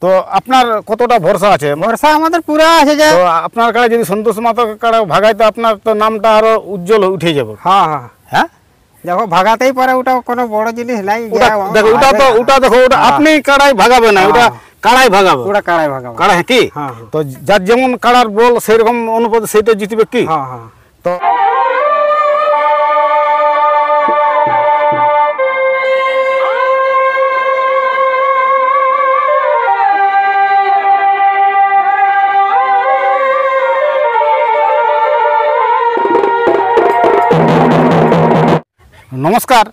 তো আপনার কতটা ভরসা আছে? ভরসা আমাদের পুরা আছে যে তো আপনার কাছে যদি সন্তোষ মাহাতো কাড়া ভাগায় তো আপনার তো নামটা আরো উজ্জ্বল উঠে যাবে। হ্যাঁ হ্যাঁ হ্যাঁ, দেখো ভাগাতেই পারে, ওটা কোনো বড় জিনিস নাই। দেখো ওটা দেখো ওটা আপনি কাড়াই ভাগাবে না, ওটা কাড়াই ভাগাবে, ওটা কাড়াই ভাগাবে। কাড়া কি? তো যার যেমন কাড়ার বল সেরকম অনুপাতে সেটা জিতবে কি? হ্যাঁ হ্যাঁ। তো নমস্কার,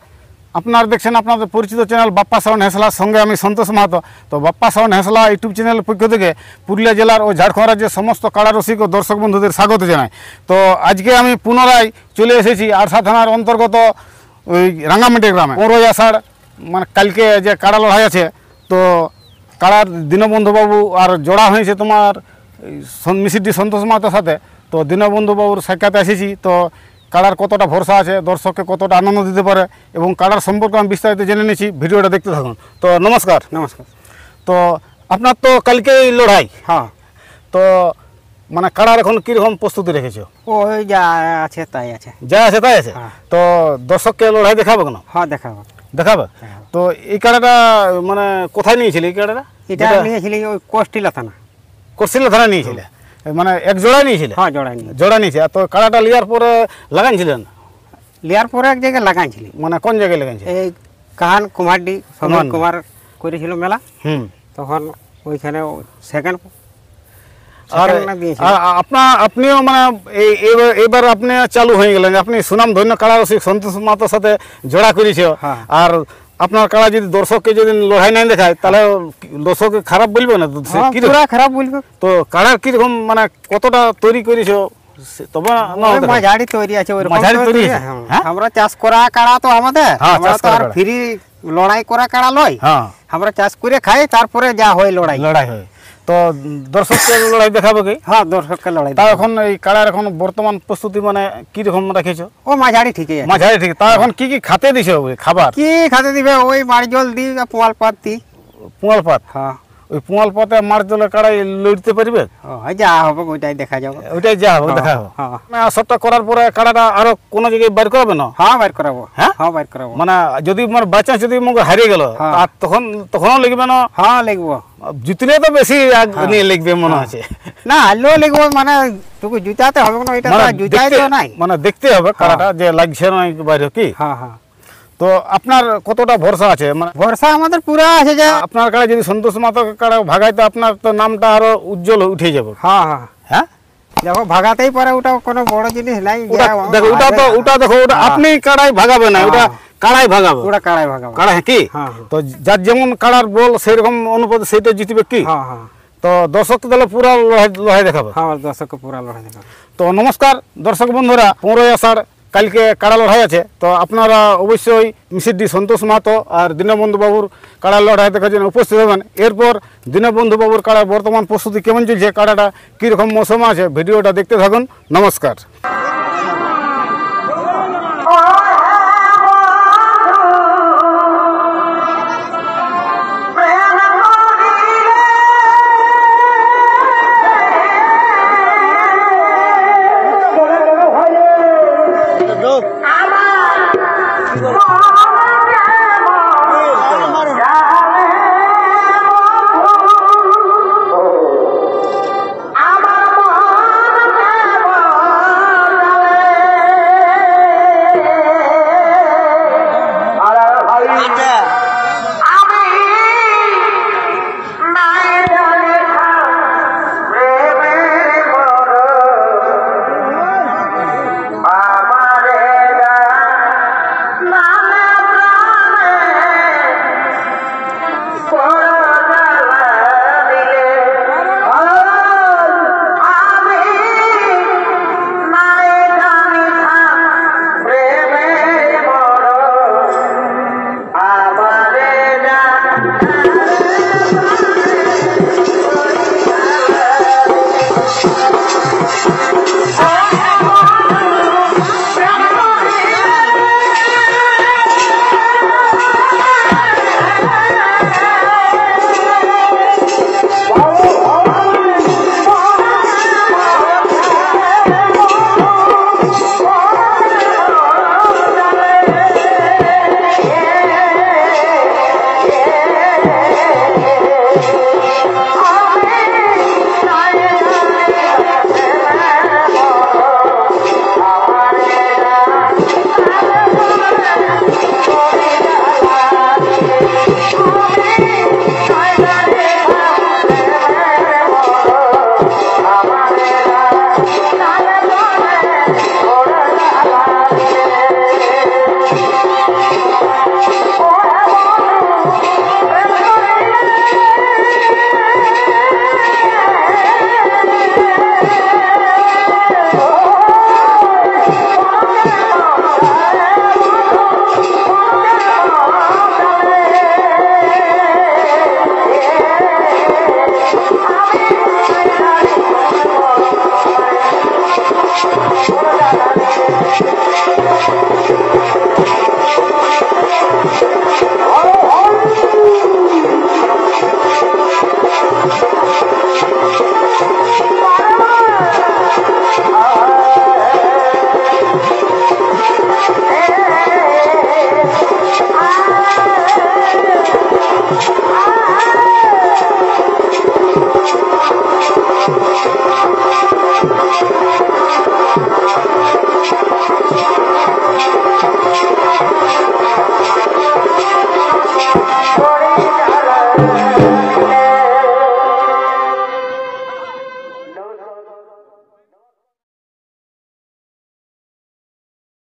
আপনারা দেখছেন আপনাদের পরিচিত চ্যানেল বাপ্পা সাউন্ড হেঁসলার সঙ্গে আমি সন্তোষ মাহাতো। তো বাপ্পা সাউন্ড হেঁসলা ইউটিউব চ্যানেলের পক্ষ থেকে পুরুলিয়া জেলার ও ঝাড়খণ্ড রাজ্যের সমস্ত কাড়ারসিক ও দর্শক বন্ধুদের স্বাগত জানাই। তো আজকে আমি পুনরায় চলে এসেছি আরসা থানার অন্তর্গত ওই রাঙ্গামাটি গ্রামে। 15 আষাঢ় মানে কালকে যে কাড়া লড়াই আছে, তো কাড়ার দীনবন্ধুবাবু আর জোড়া হয়েছে তোমার মিসিডি সন্তোষ মাহাতোর সাথে। তো দীনবন্ধুবাবুর সাক্ষাতে এসেছি। তো কাড়ার কতটা ভরসা আছে, দর্শককে কতটা আনন্দ দিতে পারে এবং কাড়ার সম্পর্কে আমি বিস্তারিত জেনে নিয়েছি, ভিডিওটা দেখতে থাকুন। তো নমস্কার। নমস্কার। তো আপনার তো কালকেই লড়াই। হ্যাঁ। তো মানে কাড়ার এখন কীরকম প্রস্তুতি রেখেছো? ওই যা আছে তাই আছে। যা আছে তাই আছে। তো দর্শককে লড়াই দেখাবে কেন? হ্যাঁ দেখাবো। দেখাবে। তো এই কাড়াটা মানে কোথায় নিয়েছিলে? এই কাড়াটা এটা নিয়েছিলি ওই কোষ্টিলা থানা। কোষ্টিলা থানা নিয়েছিলে? মানে এক জোড়া নিয়েছিলে? হ্যাঁ জোড়া নিয়ে। জোড়া নিয়েছে। তো কাড়াটা লিয়ার পরে লাগাইছিলেন? লিয়ার পরে এক জায়গায় লাগাইছিলি। মানে কোন জায়গায় লাগাইছিল? এই কাহান কুমারডি সমন কুমার করেছিল মেলা, তখন ওইখানে সেকেন্ড। আর আপনিও মানে এবার আপনি চালু হয়ে গেলেন, আপনি সুনাম ধন্য কাড়ারসিক সন্তোষ মাহাতোর সাথে জোড়া করেছ। আর আপনার কাড়া যদি দর্শককে যদি লড়াই নাই দেখায় তাহলে দর্শক খারাপ বলবে না? খারাপ বলবে। তো কাড়ার কিরকম মানে কতটা তৈরি করেছ? তবে মাঝারি তৈরি আছে। আমরা চাষ করা কাড়া তো আমাদের, ফ্রি লড়াই করা কাড়া লয়। আমরা চাষ করে খাই, তারপরে যা হয় লড়াই হয়। তো দর্শককে লড়াই দেখাবে কি? হ্যাঁ দর্শককে লড়াই। তা এখন এই কাড়ার এখন বর্তমান প্রস্তুতি মানে কিরকম রেখেছো? ও মাঝারি ঠিকই আছে। মাঝারি ঠিক। তা এখন কি কি খাতে দিছো খাবার? কি খাতে দিবে? ওই মাড় জল দিই, পোয়াল পাত দিই। পোয়াল পাত? হ্যাঁ। ওই পোয়াল পাতে মার জলে কাড়াই লড়তে পারবে? যা হবে ওইটাই দেখা যাবে। ওইটাই যা হবে দেখা হবে। সবটা করার পরে কাড়াটা আরো কোনো জায়গায় বাইর করাবে না? হ্যাঁ বাইর করাবো। হ্যাঁ বাইর করাবো। মানে যদি আমার বাচ্চা যদি মুখ হারিয়ে গেল তখনও লিখবে না? হ্যাঁ লিখবো। জিতলে তো বেশি নিয়ে লিখবে মনে আছে। না হারলেও লিখবো, মানে তোকে জুতাতে হবে না। এটা জুতাই তো নাই, মানে দেখতে হবে কাড়াটা যে লাগছে না বাইরে কি। হ্যাঁ হ্যাঁ। তো আপনার কতটা ভরসা আছে? মানে ভরসা আমাদের পুরা আছে যে আপনার কাছে যদি সন্তোষ মাহাতো কাড়া ভাগায় তো আপনার তো নামটা আরো উজ্জ্বল উঠে যাবে। হ্যাঁ হ্যাঁ হ্যাঁ। দেখো ভাগাতেই পারে, ওটা কোনো বড় জিনিস নাই। দেখো ওটা দেখো ওটা আপনি কাড়াই ভাগাবে না, ওটা কাড়াই ভাগাবে, ওটা কাড়াই ভাগাবে। কাড়া কি? তো যার যেমন কাড়ার বল সেরকম অনুপাতে সেটা জিতবে কি? হ্যাঁ হ্যাঁ। তো দর্শক তাহলে পুরা লড়াই দেখাবে। হ্যাঁ দর্শককে পুরা লড়াই দেখাবে। তো নমস্কার দর্শক বন্ধুরা, 15 আষাঢ় কালকে কাড়া লড়াই আছে। তো আপনারা অবশ্যই মিসিডি সন্তোষ মাহাতো আর দীনবন্ধুবাবুর কাড়া লড়াই দেখার জন্য উপস্থিত হবেন। এরপর দীনবন্ধুবাবুর কাড়ার বর্তমান প্রস্তুতি কেমন চলছে, কাড়াটা কীরকম মৌসুম আছে, ভিডিওটা দেখতে থাকুন। নমস্কার।